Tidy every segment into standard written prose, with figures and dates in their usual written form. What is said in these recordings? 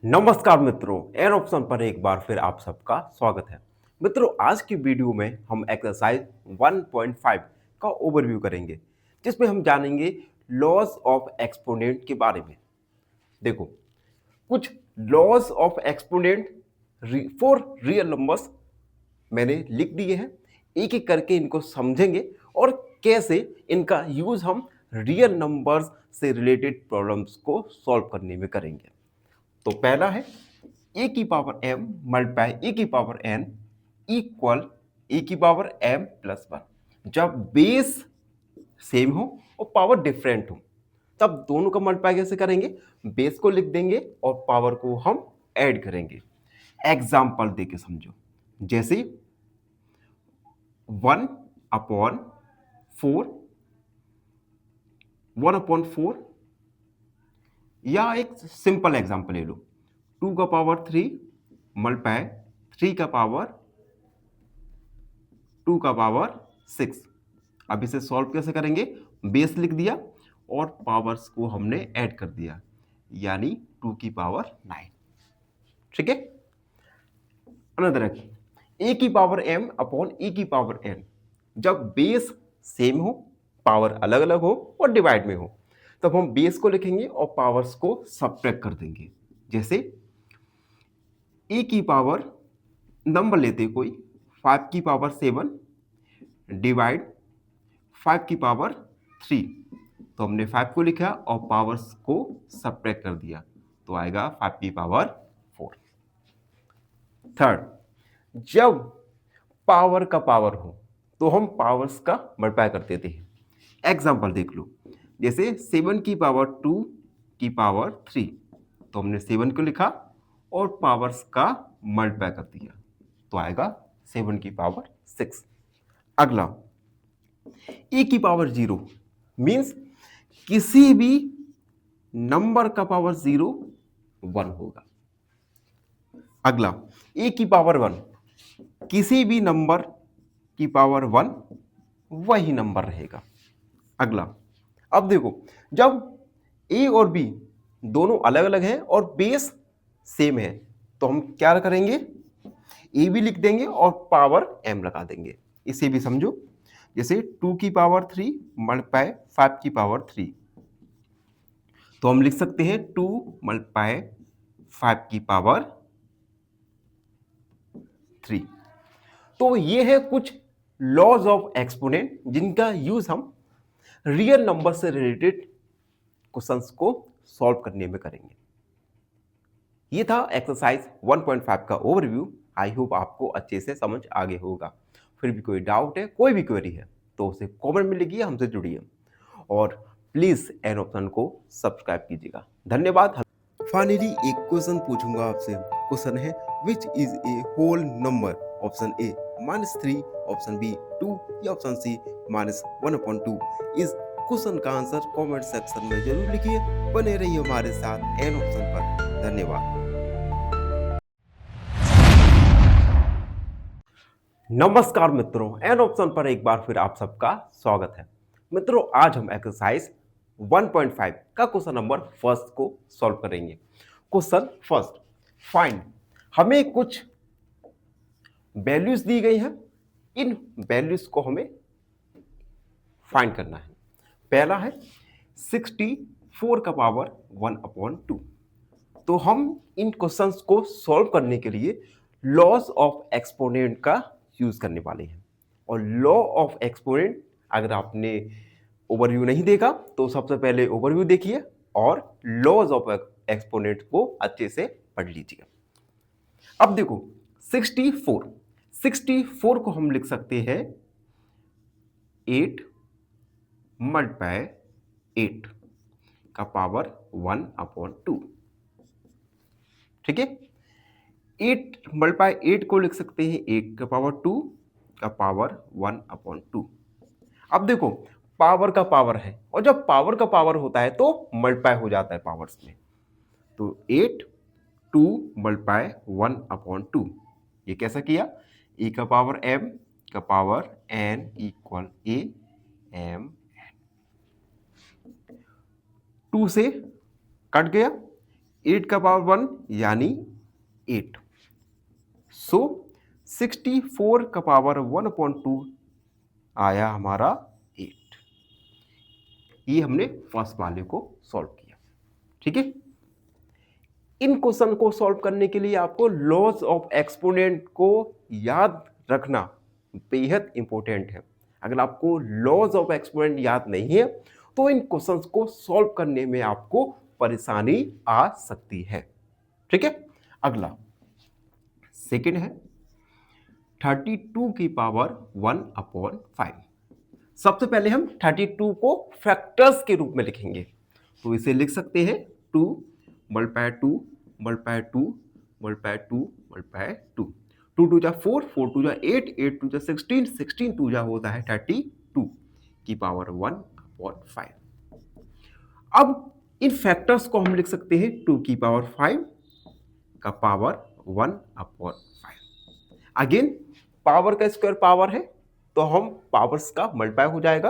नमस्कार मित्रों, an option पर एक बार फिर आप सबका स्वागत है। मित्रों, आज की वीडियो में हम एक्सरसाइज 1.5 का ओवरव्यू करेंगे, जिसमें हम जानेंगे लॉज ऑफ एक्सपोनेंट के बारे में। देखो, कुछ laws of exponent for real numbers मैंने लिख दिए हैं। एक एक करके इनको समझेंगे और कैसे इनका यूज हम रियल नंबर्स से रिलेटेड प्रॉब्लम्स को सॉल्व करने में करेंगे। तो पहला है ए की पावर एम मल्टीप्लाई ए की पावर एन इक्वल ए की पावर एम प्लस वन। जब बेस सेम हो और पावर डिफरेंट हो तब दोनों का मल्टीप्लाई कैसे करेंगे? बेस को लिख देंगे और पावर को हम ऐड करेंगे। एग्जाम्पल देके समझो, जैसे 1/4 1/4 या एक सिंपल एग्जाम्पल ले लो, 2 का पावर 3 मल्टीप्लाई 3 का पावर 6। अब इसे सॉल्व कैसे करेंगे? बेस लिख दिया और पावर्स को हमने ऐड कर दिया, यानी 2 की पावर 9। ठीक है। अनदर ए की पावर एम अपॉन ए की पावर एन। जब बेस सेम हो, पावर अलग अलग हो और डिवाइड में हो, तब हम बेस को लिखेंगे और पावर्स को सब्ट्रैक्ट कर देंगे। जैसे ए की पावर, नंबर लेते कोई, 5 की पावर 7 डिवाइड 5 की पावर 3। तो हमने 5 को लिखा और पावर्स को सब्ट्रैक्ट कर दिया, तो आएगा 5 की पावर 4। थर्ड, जब पावर का पावर हो तो हम पावर्स का मल्टीप्लाई कर देते हैं। एग्जाम्पल देख लो, जैसे 7 की पावर 2 की पावर 3। तो हमने 7 को लिखा और पावर्स का मल्टीप्लाई कर दिया, तो आएगा 7 की पावर 6। अगला, ए की पावर 0 मीन्स किसी भी नंबर का पावर 0 1 होगा। अगला, ए की पावर 1, किसी भी नंबर की पावर 1 वही नंबर रहेगा। अगला, अब देखो, जब ए और बी दोनों अलग अलग हैं और बेस सेम है, तो हम क्या करेंगे? ए भी लिख देंगे और पावर एम लगा देंगे। इसे भी समझो, जैसे 2 की पावर 3 मल्टीप्लाई 5 की पावर 3। तो हम लिख सकते हैं 2 मल्टीप्लाई 5 की पावर 3। तो ये है कुछ लॉज ऑफ एक्सपोनेंट जिनका यूज हम रियल नंबर से रिलेटेड क्वेश्चंस को सॉल्व करने में करेंगे। ये था एक्सरसाइज 1.5 का ओवरव्यू। आई होप आपको अच्छे से समझ आ गया होगा। फिर भी कोई डाउट है, कोई भी क्वेरी है, तो उसे कमेंट में लिखिए, हमसे जुड़िए और प्लीज एन ऑप्शन को सब्सक्राइब कीजिएगा। धन्यवाद। फाइनली एक क्वेश्चन पूछूंगा आपसे। क्वेश्चन है, which is a whole number? Option A -3, option B 2 या ऑप्शन सी -1/2। इस क्वेश्चन का आंसर कमेंट सेक्शन में जरूर लिखिए। बने रहिए हमारे साथ एन ऑप्शन पर। धन्यवाद। नमस्कार मित्रों, एन ऑप्शन पर एक बार फिर आप सबका स्वागत है। मित्रों, आज हम एक्सरसाइज 1.5 का क्वेश्चन नंबर फर्स्ट को सॉल्व करेंगे। Question first, find. हमें कुछ वैल्यूज दी गई हैं, इन वैल्यूज को हमें फाइंड करना है। पहला है 64 का पावर 1/2। तो हम इन क्वेश्चंस को सॉल्व करने के लिए लॉस ऑफ एक्सपोनेंट का यूज करने वाले हैं। और लॉ ऑफ एक्सपोनेंट अगर आपने ओवरव्यू नहीं देखा तो सबसे पहले ओवरव्यू देखिए और लॉज ऑफ एक्सपोनेंट को अच्छे से पढ़ लीजिए। अब देखो, 64 को हम लिख सकते हैं 8 मल्टीप्लाई 8 का पावर 1/2। ठीक है। 8 मल्टीप्लाई 8 को लिख सकते हैं 8 का पावर 2 का पावर 1/2। अब देखो, पावर का पावर है और जब पावर का पावर होता है तो मल्टीप्लाई हो जाता है पावर्स में। तो 8 2 मल्टीप्लाई 1/2। ये कैसा किया? ए का पावर एम का power N equal A M. 2 से कट गया, 8 का पावर 1 यानी 8। सो 64 का पावर 1/2 आया हमारा 8। ये हमने फर्स्ट वाले को सॉल्व किया। ठीक है, इन क्वेश्चन को सॉल्व करने के लिए आपको लॉज ऑफ एक्सपोनेंट को याद रखना बेहद इंपॉर्टेंट है। अगर आपको लॉज ऑफ एक्सपोनेंट याद नहीं है तो इन क्वेश्चंस को सॉल्व करने में आपको परेशानी आ सकती है। ठीक है, अगला सेकंड है 32 की पावर 1/5। सबसे पहले हम 32 को फैक्टर्स के रूप में लिखेंगे, तो इसे लिख सकते हैं 2 मल्टीप्लाई 2 मल्टीप्लाई 2 मल्टीप्लाई 2 मल्टीप्लाई 2। 2 2 जा 4, 4 2 जा 8, 8 2 जा 16, 16 2 जा होता है 32 की पावर 1/5। अब इन फैक्टर्स को हम लिख सकते हैं 2 की पावर 5 का पावर 1/5। अगेन पावर का स्क्वायर पावर है तो हम पावर्स का मल्टीप्लाई हो जाएगा।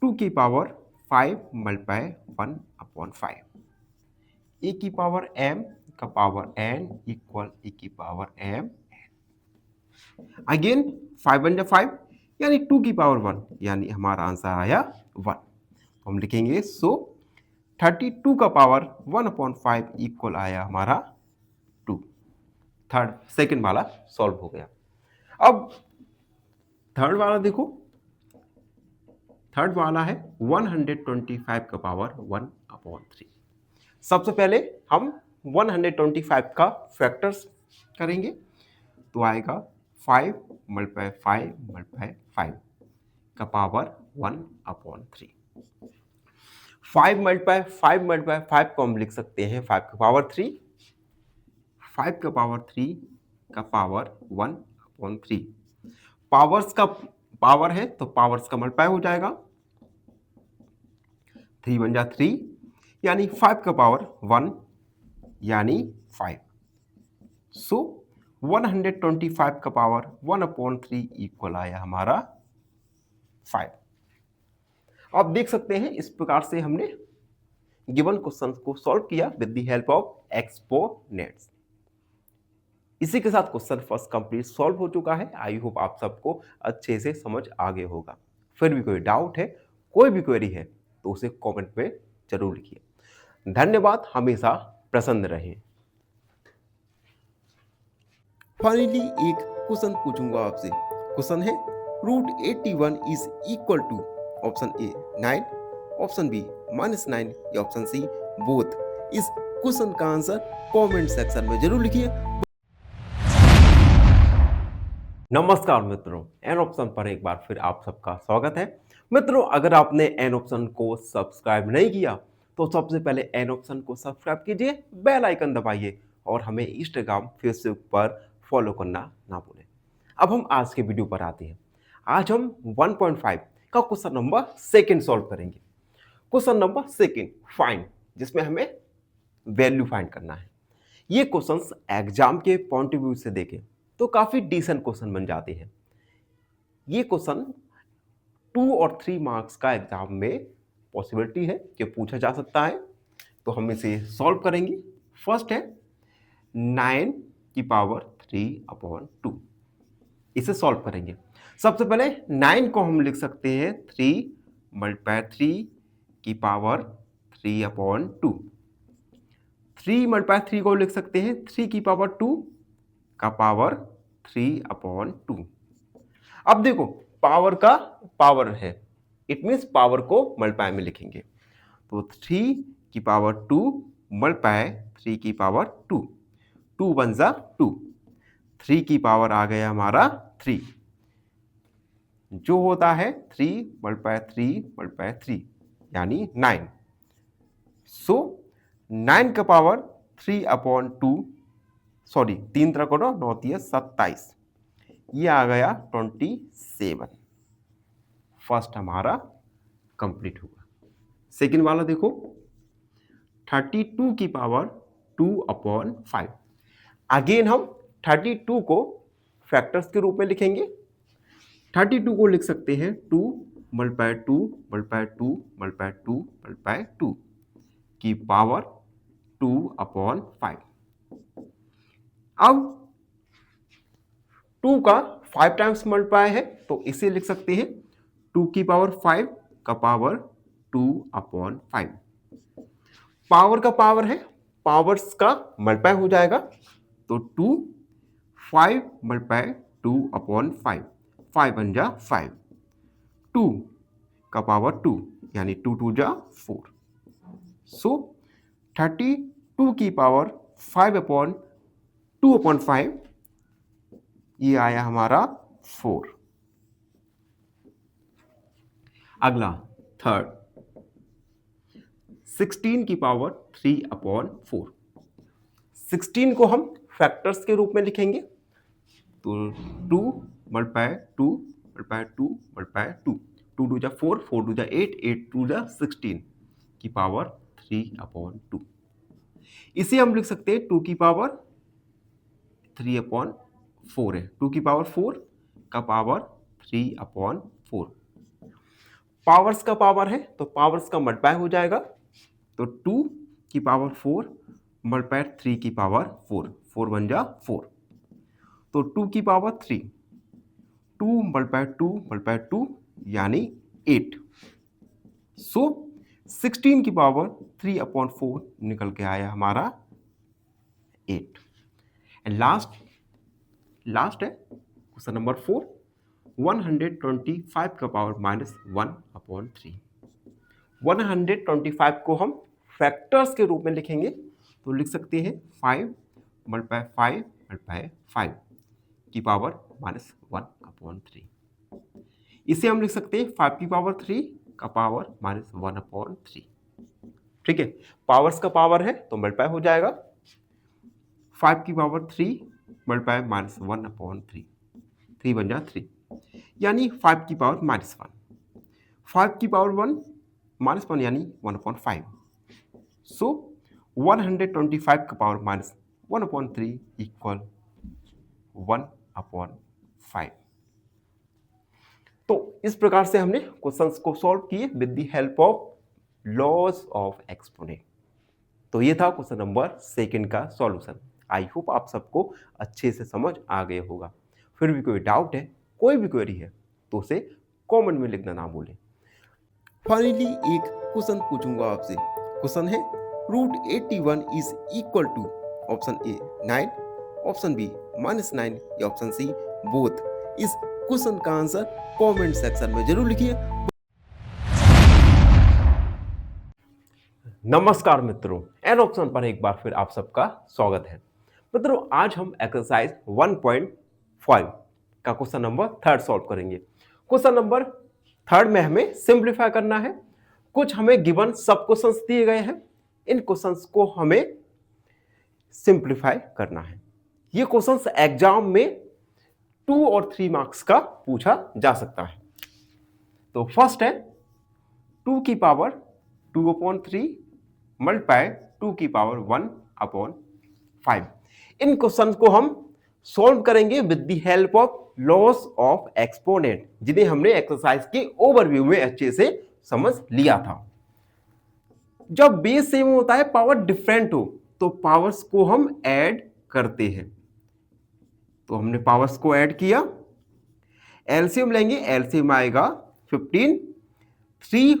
2 की पावर 5 मल्टीप्लाई 1/5। ए की पावर m का पावर n इक्वल ए की पावर m। अगेन 5 1 5 यानी 2 की पावर 1 यानी हमारा आंसर आया 1। तो हम लिखेंगे सो 32 का पावर 1/5 इक्वल आया हमारा 2। सेकंड वाला सॉल्व हो गया। अब थर्ड वाला देखो, थर्ड वाला है 125 का पावर 1/3। सबसे पहले हम 125 का फैक्टर्स करेंगे, तो आएगा 5 मल्टीप्लाई 5 मल्टीप्लाई 5 का पावर 1/3। 5 मल्टीप्लाई 5 मल्टीप्लाई 5 को हम लिख सकते हैं 5 का पावर 3, 5 का पावर 3 का पावर 1/3। पावर्स का पावर है तो पावर्स का मल्टीप्लाई हो जाएगा। 3 1 जा 3 यानी 5 का पावर 1 यानी 5। सो 125 का पावर 1/3 इक्वल आया हमारा 5। आप देख सकते हैं इस प्रकार से हमने गिवन क्वेश्चन को सॉल्व किया with the help of exponents. इसी के साथ क्वेश्चन फर्स्ट कंप्लीट सॉल्व हो चुका है। आई होप आप सबको अच्छे से समझ आ गया होगा। फिर भी कोई डाउट है, कोई भी क्वेरी है तो उसे कमेंट में जरूर लिखिए। धन्यवाद, हमेशा प्रसन्न रहें। फाइनली एक क्वेश्चन पूछूंगा आपसे। क्वेश्चन है √81 is equal to option A 9, option B -9 या ऑप्शन सी बोथ। इस क्वेश्चन का आंसर कमेंट सेक्शन में जरूर लिखिए। नमस्कार मित्रों, एन ऑप्शन पर एक बार फिर आप सबका स्वागत है। मित्रों, अगर आपने एन ऑप्शन को सब्सक्राइब नहीं किया तो सबसे पहले एन ऑप्शन को सब्सक्राइब कीजिए, बेल आइकन दबाइए और हमें इंस्टाग्राम फेसबुक पर फॉलो करना ना भूलें। अब हम आज के वीडियो पर आते हैं। आज हम 1.5 का क्वेश्चन नंबर सेकंड सॉल्व करेंगे। क्वेश्चन नंबर सेकंड फाइंड, जिसमें हमें वैल्यू फाइंड करना है। ये क्वेश्चंस एग्जाम के पॉइंट ऑफ व्यू से देखें तो काफी डिसेंट क्वेश्चन बन जाते हैं। ये क्वेश्चन 2 और 3 मार्क्स का एग्जाम में पॉसिबिलिटी है कि पूछा जा सकता है, तो हम इसे सॉल्व करेंगे। फर्स्ट है 9 की पावर 3/2, इसे सॉल्व करेंगे। सबसे पहले 9 को हम लिख सकते हैं 3 मल्टीप्लाई 3 की पावर 3/2। 3 मल्टीप्लाई 3 को लिख सकते हैं 3 की पावर 2 का पावर 3/2। अब देखो पावर का पावर है, इट मीन्स पावर को मल्टीप्लाई में लिखेंगे, तो 3 की पावर 2 मल्टीप्लाई 3 की पावर 2, 2 1 जा 2, 3 की पावर आ गया हमारा 3, जो होता है 3 मल्टीप्लाई 3 मल्टीप्लाई 3 यानी 9। सो 9 का पावर 3/2, सॉरी 3 तरह करो 9 3 27, ये आ गया 27। फर्स्ट हमारा कंप्लीट हुआ। सेकंड वाला देखो 32 की पावर 2/5। अगेन हम 32 को फैक्टर्स के रूप में लिखेंगे। 32 को लिख सकते हैं 2 मल्टीप्लाई 2 मल्टीप्लाई 2 मल्टीप्लाई 2 मल्टीप्लाई 2 की पावर 2/5। अब 2 का 5 टाइम्स मल्टीप्लाई है तो इसे लिख सकते हैं 2⁵ का पावर 2/5। पावर का पावर है, पावर्स का मल्टीप्लाई हो जाएगा तो 2 5 मल्टीप्लाई 2/5, 5 बन जा 5, 2 का पावर 2 यानी 2 2 जा 4। सो 32 की पावर 5/2/5 ये आया हमारा 4। अगला थर्ड 16 की पावर 3/4। 16 को हम फैक्टर्स के रूप में लिखेंगे तो 2 मल्टीप्लाई 2 मल्टीप्लाई 2 मल्टीप्लाई 2, 2 2 जा 4, 4 2 जा 8, 8 2 जा 16 की पावर 3/2। इसे हम लिख सकते हैं 2 की पावर 3/4 है, 2 की पावर 4 का पावर 3/4। पावर्स का पावर है तो पावर्स का मल्टीप्लाई हो जाएगा तो 2 की पावर 4 मल्टीप्लाई 3 की पावर 4, 4 बन जा 4, तो 2 की पावर 3, 2 मल्टीप्लाई 2 मल्टीप्लाई 2 यानी 8। सो 16 की पावर 3/4 निकल के आया हमारा 8। एंड लास्ट है क्वेश्चन नंबर 4, 125 का पावर -1/3। 125 को हम फैक्टर्स के रूप में लिखेंगे तो लिख सकते हैं 5 मल्टीप्लाई 5 मल्टीप्लाई 5 की पावर -1/3। इसे हम लिख सकते हैं 5 की पावर 3 का पावर -1/3। ठीक है, पावर्स का पावर है तो मल्टीप्लाई हो जाएगा 5 की पावर 3 मल्टीप्लाई -1/3, 3 बन जा 3 यानी 5 की पावर -1, 5 की पावर 1 -1 यानी 1/5। सो 125 का पावर -1/3 इक्वल 1/5। तो इस प्रकार से हमने क्वेश्चंस को सॉल्व किए with the help of laws of exponent. तो ये था क्वेश्चन नंबर 2 का सॉल्यूशन। आई होप आप सबको अच्छे से समझ आ गया होगा। फिर भी कोई डाउट है, कोई भी क्वेरी है तो उसे कमेंट में लिखना ना भूलें। फाइनली एक क्वेश्चन पूछूंगा आपसे। क्वेश्चन है √81 is equal to option A 9, option B -9 या ऑप्शन सी बोथ। इस क्वेश्चन का आंसर कमेंट सेक्शन में जरूर लिखिए। नमस्कार मित्रों, एन ऑप्शन पर एक बार फिर आप सबका स्वागत है। मित्रों, आज हम एक्सरसाइज 1.5 का क्वेश्चन नंबर 3 सॉल्व करेंगे। क्वेश्चन नंबर 3 में हमें सिंप्लीफाई करना है। कुछ हमें गिवन सब क्वेश्चंस दिए गए हैं, इन क्वेश्चंस को हमें सिंप्लीफाई करना है। ये क्वेश्चंस एग्जाम में 2 और 3 मार्क्स का पूछा जा सकता है। तो फर्स्ट है 2 की पावर 2/3 मल्टीप्लाई 2 की पावर 1/5। इन क्वेश्चन को हम सॉल्व करेंगे with the help of loss of exponent, जिन्हें हमने एक्सरसाइज के ओवरव्यू में अच्छे से समझ लिया था। जब बेस सेम होता है, पावर डिफरेंट हो, तो पावर्स को हम ऐड करते हैं। तो हमने पावर्स को ऐड किया, एलसीएम लेंगे, एलसीएम आएगा 15, 3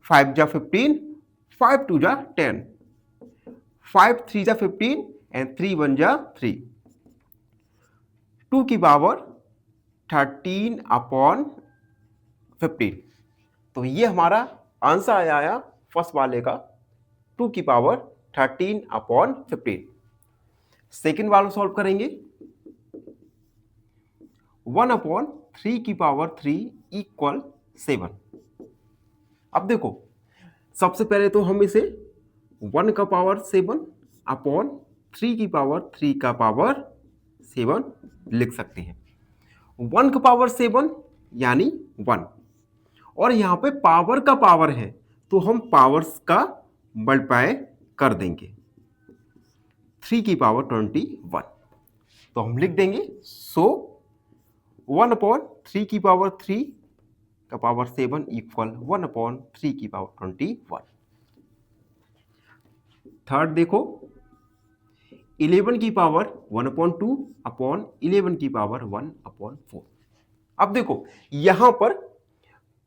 5 जा 15, 5 2 जा 10, 5 3 जा 15 एंड 3 1 जा 3, 2 की पावर 13/15। तो ये हमारा आंसर आया फर्स्ट वाले का 2 की पावर 13/15। सेकेंड वाला सॉल्व करेंगे 1/3 की पावर 3 इक्वल 7। अब देखो, सबसे पहले तो हम इसे 1 का पावर 7 अपॉन 3 की पावर 3 का पावर 7 लिख सकते हैं। 1 का पावर 7 यानी 1, और यहां पे पावर का पावर है तो हम पावर्स का मल्टीप्लाई कर देंगे। 3 की पावर 21, तो हम लिख देंगे 1/3 की पावर 3 का पावर 7 इक्वल 1/3 की पावर 21। थर्ड देखो 11 की पावर 1/2 अपॉन 11 की पावर 1/4। अब देखो यहां पर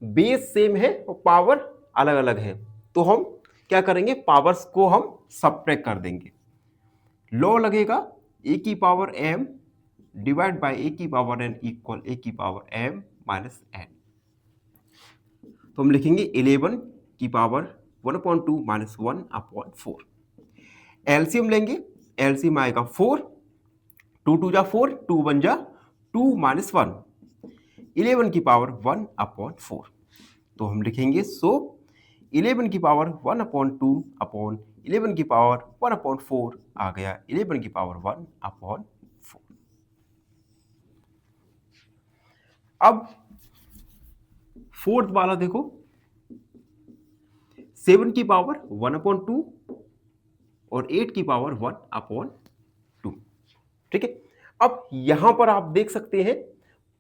बेस सेम है और पावर अलग अलग है, तो हम क्या करेंगे, पावर्स को हम सब्ट्रैक्ट कर देंगे। लॉ लगेगा ए की पावर m डिवाइड बाय ए की पावर n इक्वल ए की पावर m माइनस n। तो हम लिखेंगे 11 की पावर 1/2 माइनस 1/4। एलसीएम लेंगे, एलसीएम आएगा 4, 2 2 जा 4, 2 1 जा 2 माइनस 1, 11 की पावर 1/4। तो हम लिखेंगे 11 की पावर 1/2 अपॉन 11 की पावर 1/4 आ गया 11 की पावर 1/4। अब फोर्थ वाला देखो, 7 की पावर 1/2 और 8 की पावर 1/2। ठीक है, अब यहां पर आप देख सकते हैं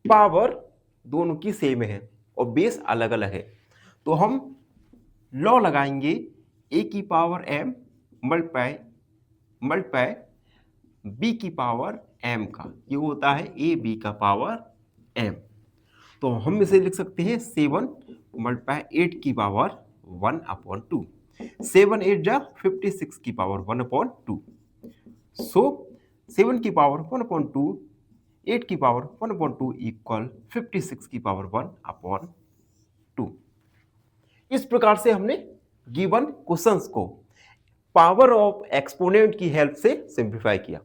पावर दोनों की सेम है और बेस अलग अलग है, तो हम लॉ लगाएंगे ए की पावर m मल्टीप्लाई बी की पावर m का, ये होता है ए बी का पावर m। तो हम इसे लिख सकते हैं 7 मल्टीप्लाई 8 की पावर 1/2। 7 8 जा 56 की पावर 1/2। सो 7 की पावर 1/2, 8 की पावर 1/2 इक्वल 56 की पावर 1/2। इस प्रकार से हमने गिवन क्वेश्चंस को पावर ऑफ एक्सपोनेंट की हेल्प से सिंप्लीफाई किया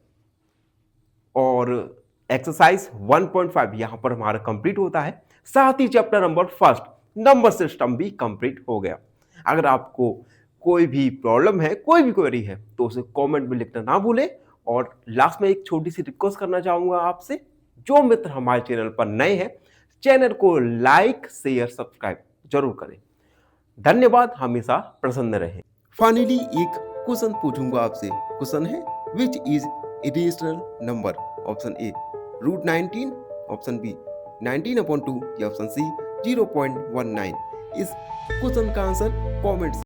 और एक्सरसाइज 1.5 यहां पर हमारा कंप्लीट होता है। साथ ही chapter number first number system भी कंप्लीट हो गया। अगर आपको कोई भी प्रॉब्लम है, कोई भी क्वेरी है, तो उसे कमेंट में लिखना ना भूलें। और लास्ट में एक छोटी सी रिक्वेस्ट करना चाहूंगा आपसे, जो मित्र हमारे चैनल पर नए हैं, चैनल को लाइक शेयर सब्सक्राइब जरूर करें। धन्यवाद, हमेशा प्रसन्न रहें। फाइनली एक क्वेश्चन पूछूंगा आपसे। क्वेश्चन है which is irrational number? Option A √19, option B 19/2 या ऑप्शन सी 0.19। इस क्वेश्चन का आंसर कमेंट्स